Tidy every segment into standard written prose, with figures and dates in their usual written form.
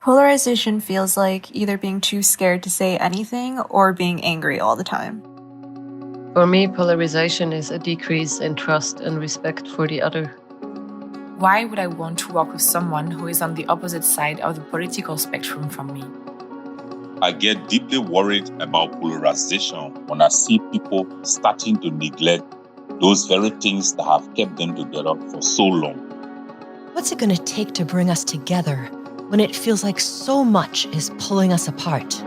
Polarization feels like either being too scared to say anything or being angry all the time. For me, polarization is a decrease in trust and respect for the other. Why would I want to walk with someone who is on the opposite side of the political spectrum from me? I get deeply worried about polarization when I see people starting to neglect those very things that have kept them together for so long. What's it going to take to bring us together when it feels like so much is pulling us apart?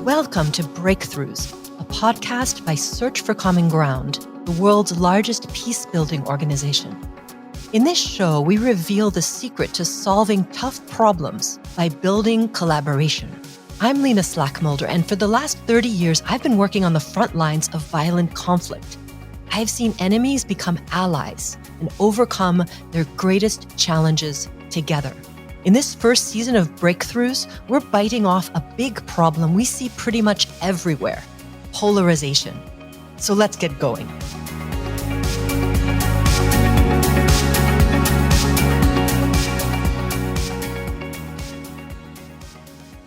Welcome to Breakthroughs, a podcast by Search for Common Ground, the world's largest peacebuilding organization. In this show, we reveal the secret to solving tough problems by building collaboration. I'm Lena Slackmulder, and for the last 30 years, I've been working on the front lines of violent conflict. I've seen enemies become allies and overcome their greatest challenges together. In this first season of Breakthroughs, we're biting off a big problem we see pretty much everywhere: polarization. So let's get going.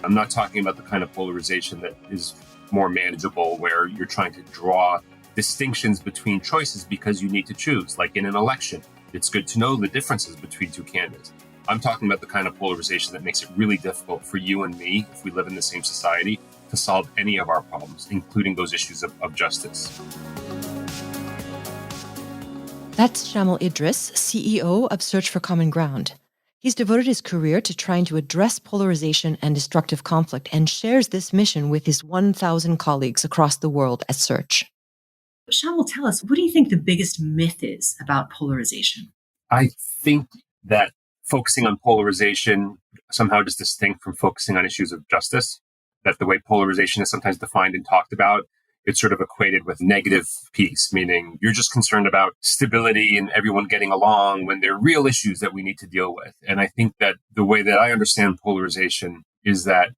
I'm not talking about the kind of polarization that is more manageable, where you're trying to draw distinctions between choices because you need to choose, like in an election. It's good to know the differences between two candidates. I'm talking about the kind of polarization that makes it really difficult for you and me, if we live in the same society, to solve any of our problems, including those issues of justice. That's Shamal Idris, CEO of Search for Common Ground. He's devoted his career to trying to address polarization and destructive conflict and shares this mission with his 1,000 colleagues across the world at Search. Shamal, tell us, what do you think the biggest myth is about polarization? I think that focusing on polarization somehow is distinct from focusing on issues of justice, that the way polarization is sometimes defined and talked about, it's sort of equated with negative peace, meaning you're just concerned about stability and everyone getting along when there are real issues that we need to deal with. And I think that the way that I understand polarization is that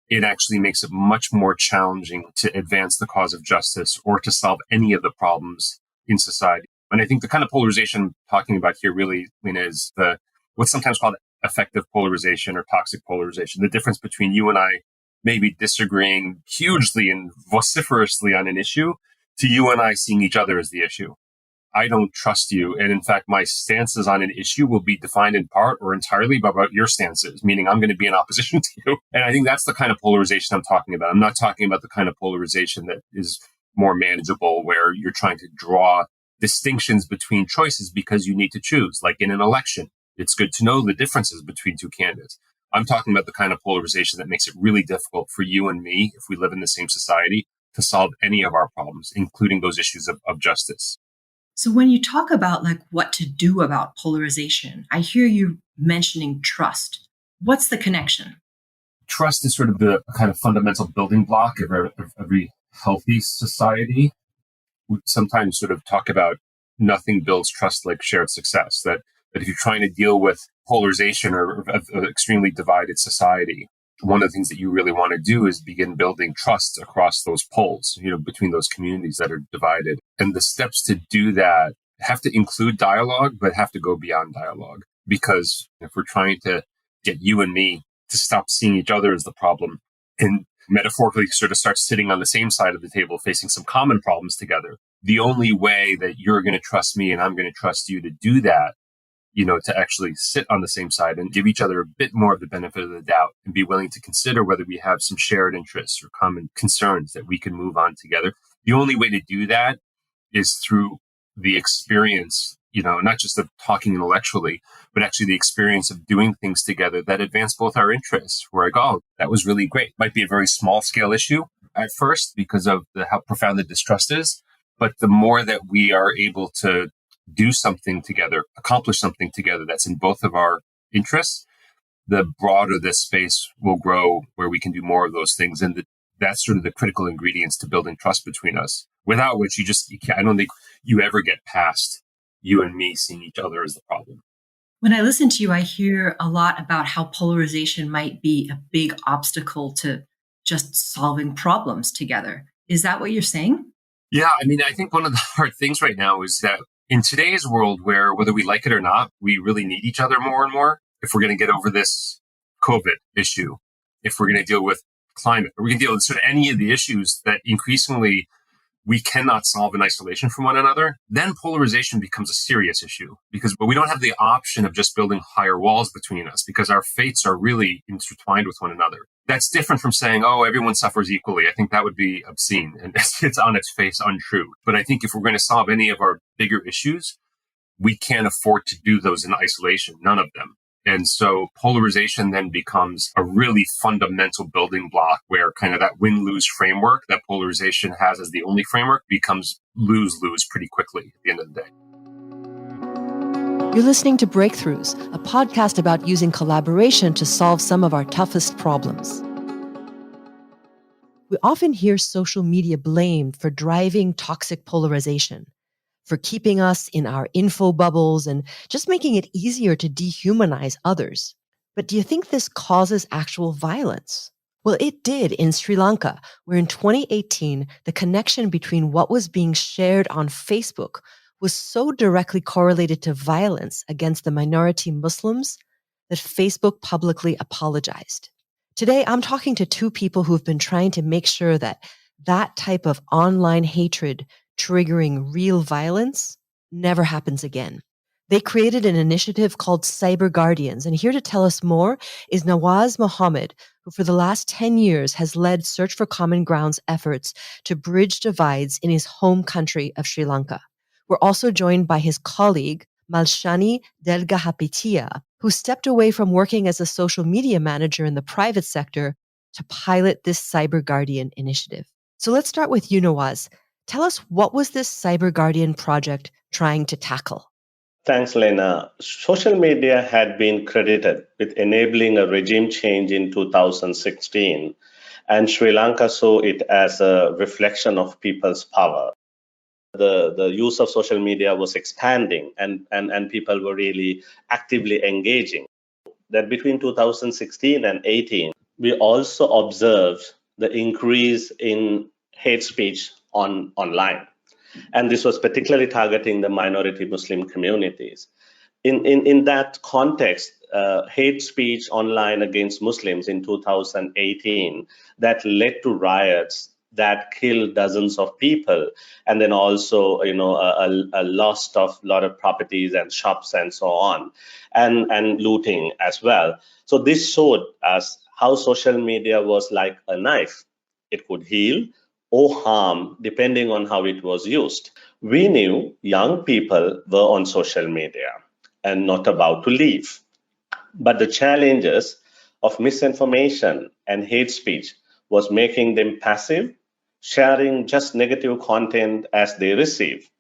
it actually makes it much more challenging to advance the cause of justice or to solve any of the problems in society. And I think the kind of polarization I'm talking about here really is what's sometimes called affective polarization or toxic polarization, the difference between you and I maybe disagreeing hugely and vociferously on an issue to you and I seeing each other as the issue. I don't trust you. And in fact, my stances on an issue will be defined in part or entirely by what your stance is, meaning I'm going to be in opposition to you. And I think that's the kind of polarization I'm talking about. I'm not talking about the kind of polarization that is more manageable, where you're trying to draw distinctions between choices because you need to choose, like in an election. It's good to know the differences between two candidates. I'm talking about the kind of polarization that makes it really difficult for you and me, if we live in the same society, to solve any of our problems, including those issues of justice. So when you talk about what to do about polarization, I hear you mentioning trust. What's the connection? Trust is sort of the kind of fundamental building block of every healthy society. We sometimes sort of talk about nothing builds trust like shared success, that if you're trying to deal with polarization or an extremely divided society, one of the things that you really want to do is begin building trust across those poles, between those communities that are divided. And the steps to do that have to include dialogue, but have to go beyond dialogue. Because if we're trying to get you and me to stop seeing each other as the problem and metaphorically sort of start sitting on the same side of the table, facing some common problems together, the only way that you're going to trust me and I'm going to trust you to do that, to actually sit on the same side and give each other a bit more of the benefit of the doubt and be willing to consider whether we have some shared interests or common concerns that we can move on together. The only way to do that is through the experience, not just of talking intellectually, but actually the experience of doing things together that advance both our interests. Where I go, oh, that was really great. Might be a very small scale issue at first because of how profound the distrust is. But the more that we are able to do something together, accomplish something together that's in both of our interests, the broader this space will grow where we can do more of those things. And that's sort of the critical ingredients to building trust between us, without which I don't think you ever get past you and me seeing each other as the problem. When I listen to you, I hear a lot about how polarization might be a big obstacle to just solving problems together. Is that what you're saying? Yeah, I think one of the hard things right now is that In today's world where whether we like it or not, we really need each other more and more, if we're going to get over this COVID issue, if we're going to deal with climate, or we can deal with sort of any of the issues that increasingly we cannot solve in isolation from one another, then polarization becomes a serious issue because we don't have the option of just building higher walls between us because our fates are really intertwined with one another. That's different from saying, oh, everyone suffers equally. I think that would be obscene and it's on its face untrue. But I think if we're going to solve any of our bigger issues, we can't afford to do those in isolation, none of them. And so polarization then becomes a really fundamental building block where kind of that win-lose framework that polarization has as the only framework becomes lose-lose pretty quickly at the end of the day. You're listening to Breakthroughs, a podcast about using collaboration to solve some of our toughest problems. We often hear social media blamed for driving toxic polarization, for keeping us in our info bubbles and just making it easier to dehumanize others. But do you think this causes actual violence? Well, it did in Sri Lanka, where in 2018, the connection between what was being shared on Facebook was so directly correlated to violence against the minority Muslims that Facebook publicly apologized. Today, I'm talking to two people who've been trying to make sure that that type of online hatred triggering real violence never happens again. They created an initiative called CyberGuardians, and here to tell us more is Nawaz Mohammed, who for the last 10 years has led Search for Common Ground's efforts to bridge divides in his home country of Sri Lanka. We're also joined by his colleague, Malshani Delgahapitia, who stepped away from working as a social media manager in the private sector to pilot this CyberGuardian initiative. So let's start with you, Nawaz. Tell us, what was this CyberGuardian project trying to tackle? Thanks, Lena. Social media had been credited with enabling a regime change in 2016, and Sri Lanka saw it as a reflection of people's power. The use of social media was expanding, and people were really actively engaging. That between 2016 and 18, we also observed the increase in hate speech online. And this was particularly targeting the minority Muslim communities. In that context, hate speech online against Muslims in 2018, that led to riots that killed dozens of people, and then also a loss of a lot of properties and shops and so on, and looting as well. So this showed us how social media was like a knife. It could heal or harm depending on how it was used. We knew young people were on social media and not about to leave. But the challenges of misinformation and hate speech was making them passive, sharing just negative content as they receive.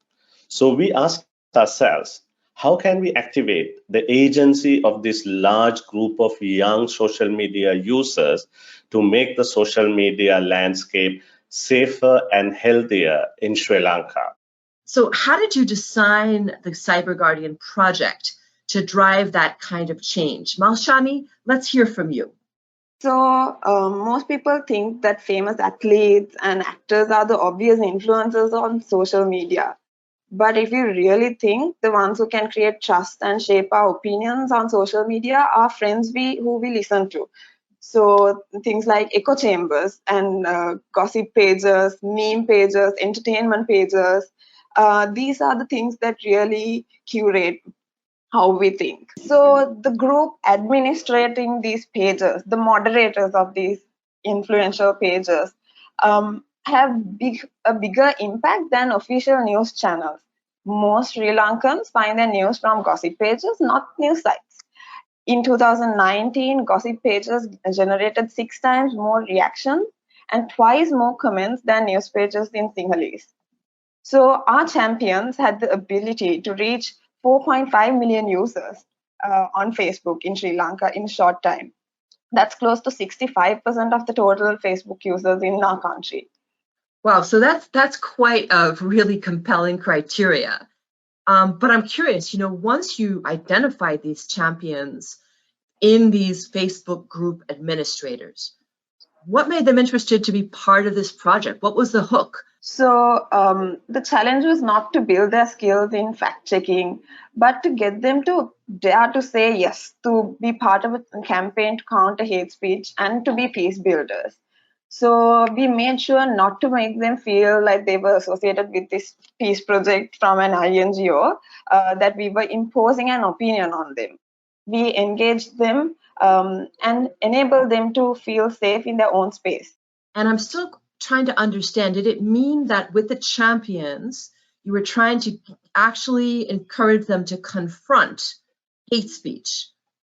So we asked ourselves, how can we activate the agency of this large group of young social media users to make the social media landscape safer and healthier in Sri Lanka? So how did you design the CyberGuardian project to drive that kind of change? Malshani, let's hear from you. So most people think that famous athletes and actors are the obvious influencers on social media. But if you really think, the ones who can create trust and shape our opinions on social media are friends who we listen to. So things like echo chambers and gossip pages, meme pages, entertainment pages, these are the things that really curate how we think. So the group administrating these pages, the moderators of these influential pages, have a bigger impact than official news channels. Most Sri Lankans find their news from gossip pages, not news sites. In 2019, gossip pages generated 6 times more reactions and twice more comments than news pages in Sinhalese. So our champions had the ability to reach 4.5 million users on Facebook in Sri Lanka in a short time. That's close to 65% of the total Facebook users in our country. Wow, so that's quite a really compelling criteria. But I'm curious, once you identify these champions in these Facebook group administrators, what made them interested to be part of this project? What was the hook? So the challenge was not to build their skills in fact checking, but to get them to dare to say yes, to be part of a campaign to counter hate speech and to be peace builders. So we made sure not to make them feel like they were associated with this peace project from an INGO, that we were imposing an opinion on them. We engaged them and enabled them to feel safe in their own space. And I'm still trying to understand, did it mean that with the champions, you were trying to actually encourage them to confront hate speech?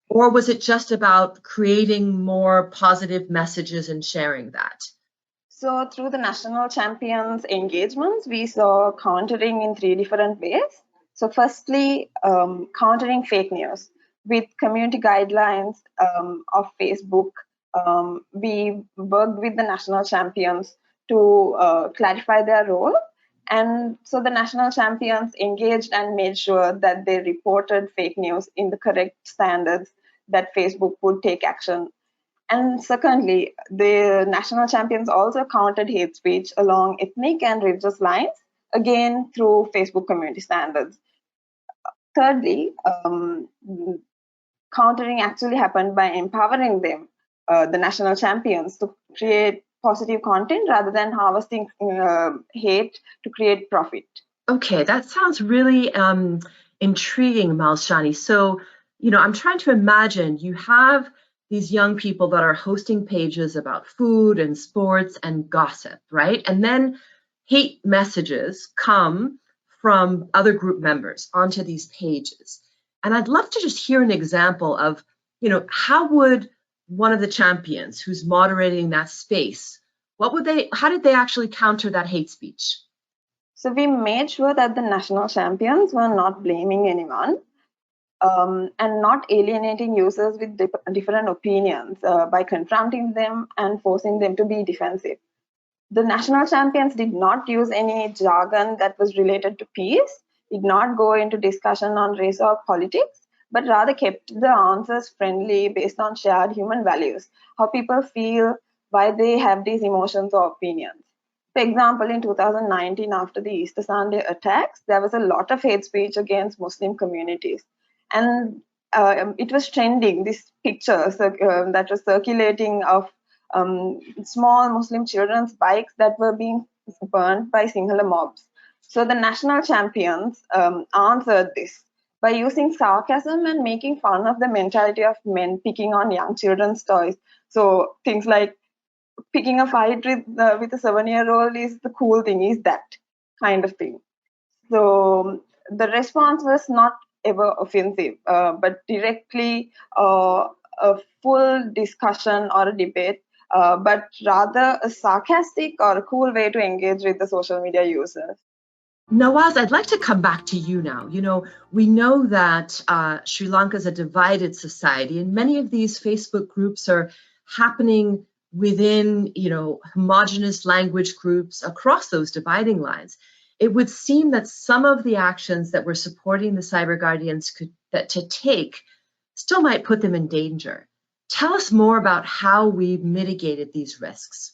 Or was it just about creating more positive messages and sharing that? So through the national champions engagements, we saw countering in 3 different ways. So firstly, countering fake news with community guidelines of Facebook. We worked with the national champions to clarify their role. And so the national champions engaged and made sure that they reported fake news in the correct standards, that Facebook would take action. And secondly, the national champions also countered hate speech along ethnic and religious lines, again through Facebook community standards. Thirdly, countering actually happened by empowering them, the national champions, to create positive content rather than harvesting hate to create profit. Okay, that sounds really intriguing, Malshani. So, I'm trying to imagine you have these young people that are hosting pages about food and sports and gossip, right? And then hate messages come from other group members onto these pages. And I'd love to just hear an example of, how would one of the champions who's moderating that space, how did they actually counter that hate speech? So we made sure that the national champions were not blaming anyone and not alienating users with different opinions by confronting them and forcing them to be defensive. The national champions did not use any jargon that was related to peace, did not go into discussion on race or politics, but rather kept the answers friendly based on shared human values, how people feel, why they have these emotions or opinions. For example, in 2019, after the Easter Sunday attacks, there was a lot of hate speech against Muslim communities. And it was trending, this picture that was circulating of small Muslim children's bikes that were being burned by Sinhala mobs. So the national champions answered this by using sarcasm and making fun of the mentality of men picking on young children's toys. So things like picking a fight with a 7-year-old is the cool thing, is that kind of thing. So the response was not ever offensive, but directly a full discussion or a debate, but rather a sarcastic or a cool way to engage with the social media users. Nawaz, I'd like to come back to you now. We know that Sri Lanka is a divided society, and many of these Facebook groups are happening within, homogenous language groups across those dividing lines. It would seem that some of the actions that we're supporting the CyberGuardians to take still might put them in danger. Tell us more about how we've mitigated these risks.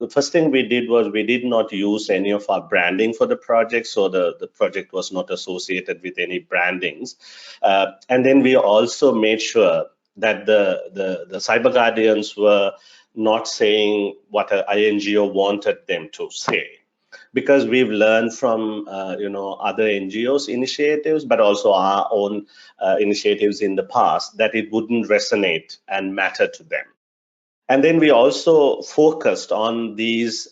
The first thing we did was we did not use any of our branding for the project, so the project was not associated with any brandings. And then we also made sure that the CyberGuardians were not saying what an INGO wanted them to say, because we've learned from other NGOs initiatives, but also our own initiatives in the past, that it wouldn't resonate and matter to them. And then we also focused on these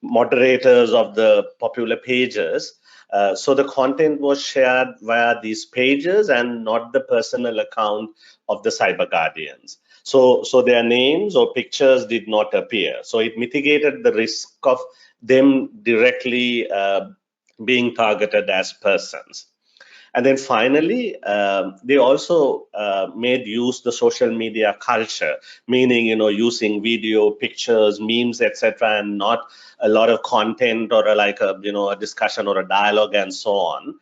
moderators of the popular pages. So the content was shared via these pages and not the personal account of the CyberGuardians. So their names or pictures did not appear. So it mitigated the risk of them directly being targeted as persons. And then finally, they also made use the social media culture, meaning, using video, pictures, memes, etc., and not a lot of content or a discussion or a dialogue and so on.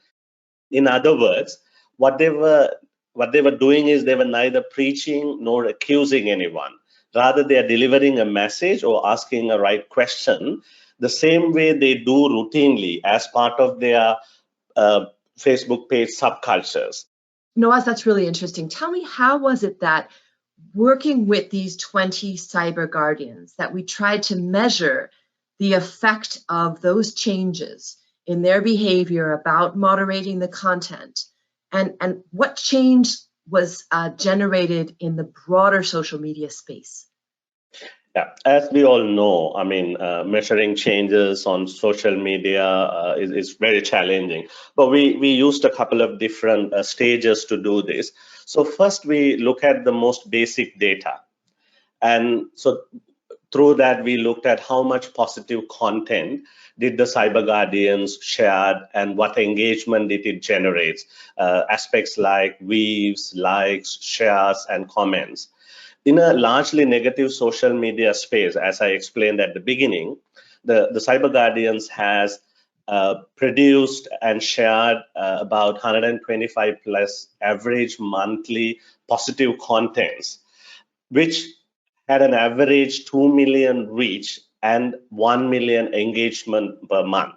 In other words, what they were doing is they were neither preaching nor accusing anyone, Rather, they are delivering a message or asking a right question the same way they do routinely as part of their Facebook page subcultures. Nawaz, that's really interesting. Tell me, how was it that working with these 20 cyber guardians that we tried to measure the effect of those changes in their behavior about moderating the content, and what change was generated in the broader social media space? Yeah, as we all know, I mean, measuring changes on social media is very challenging. But we used a couple of different stages to do this. So first, we look at the most basic data. And so through that, we looked at how much positive content did the cyber guardians share and what engagement did it generate. Aspects like views, likes, shares, and comments. In a largely negative social media space, as I explained at the beginning, the cyber guardians has produced and shared about 125 plus average monthly positive contents, which had an average 2 million reach and 1 million engagement per month.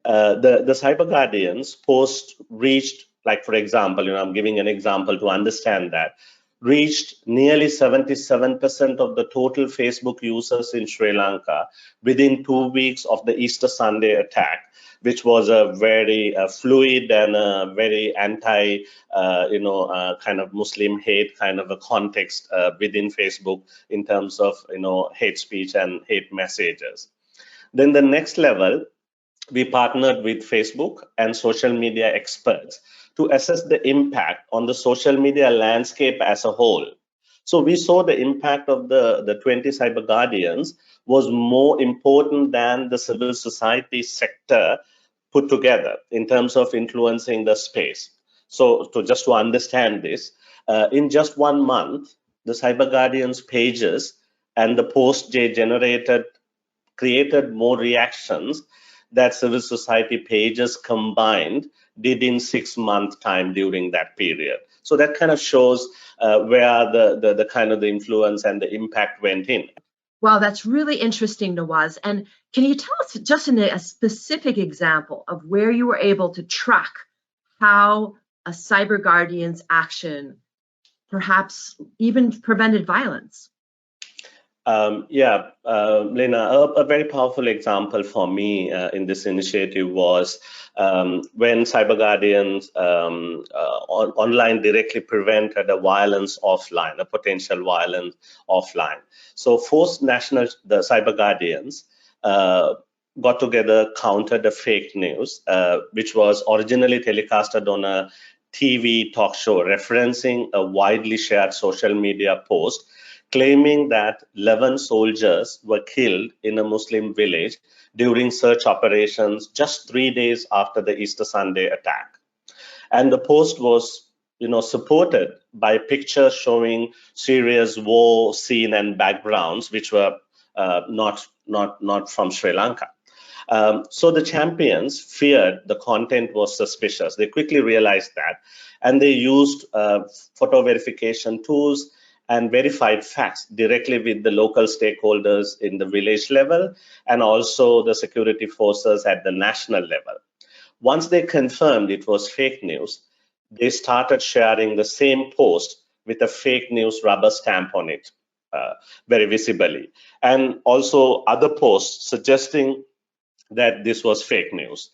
The cyber guardians post reached, like for example, I'm giving an example to understand that, reached nearly 77% of the total Facebook users in Sri Lanka within 2 weeks of the Easter Sunday attack, which was a very fluid and a very anti, kind of Muslim hate kind of a context within Facebook in terms of, hate speech and hate messages. Then the next level, we partnered with Facebook and social media experts to assess the impact on the social media landscape as a whole. So we saw the impact of the 20 cyber guardians was more important than the civil society sector put together in terms of influencing the space. So to understand this, in just 1 month, the cyber guardians pages and the posts they generated created more reactions that civil society pages combined did in 6-month time during that period. So that kind of shows where the kind of the influence and the impact went in. Wow, that's really interesting, Nawaz. And can you tell us just in a specific example of where you were able to track how a cyber guardian's action perhaps even prevented violence? Lena, a very powerful example for me in this initiative was when cyber guardians online directly prevented a violence offline, a potential violence offline. So forced the cyber guardians got together, countered the fake news, which was originally telecasted on a TV talk show referencing a widely shared social media post claiming that 11 soldiers were killed in a Muslim village during search operations just 3 days after the Easter Sunday attack. And the post was, supported by pictures showing serious war scene and backgrounds, which were not from Sri Lanka. So the champions feared the content was suspicious. They quickly realized that, and they used photo verification tools and verified facts directly with the local stakeholders in the village level and also the security forces at the national level. Once they confirmed it was fake news, they started sharing the same post with a fake news rubber stamp on it, very visibly, and also other posts suggesting that this was fake news.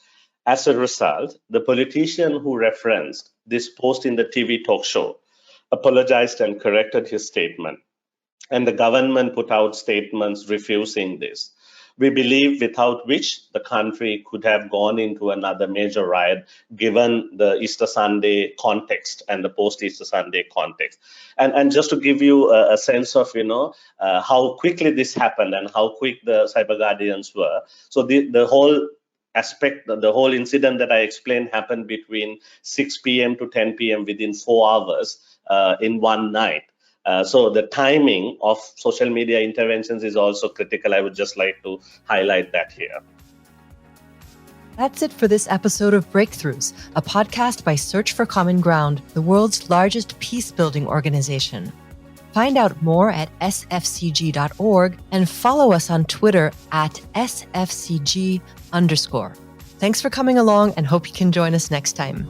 As a result, the politician who referenced this post in the TV talk show apologized and corrected his statement, and the government put out statements refusing this. We believe without which the country could have gone into another major riot given the Easter Sunday context and the post-Easter Sunday context. And just to give you a sense of, how quickly this happened and how quick the cyber guardians were. So the whole aspect, the whole incident that I explained happened between 6 p.m. to 10 p.m. within 4 hours in one night. So the timing of social media interventions is also critical. I would just like to highlight that here. That's it for this episode of Breakthroughs, a podcast by Search for Common Ground, the world's largest peace-building organization. Find out more at sfcg.org and follow us on Twitter at @sfcg_. Thanks for coming along and hope you can join us next time.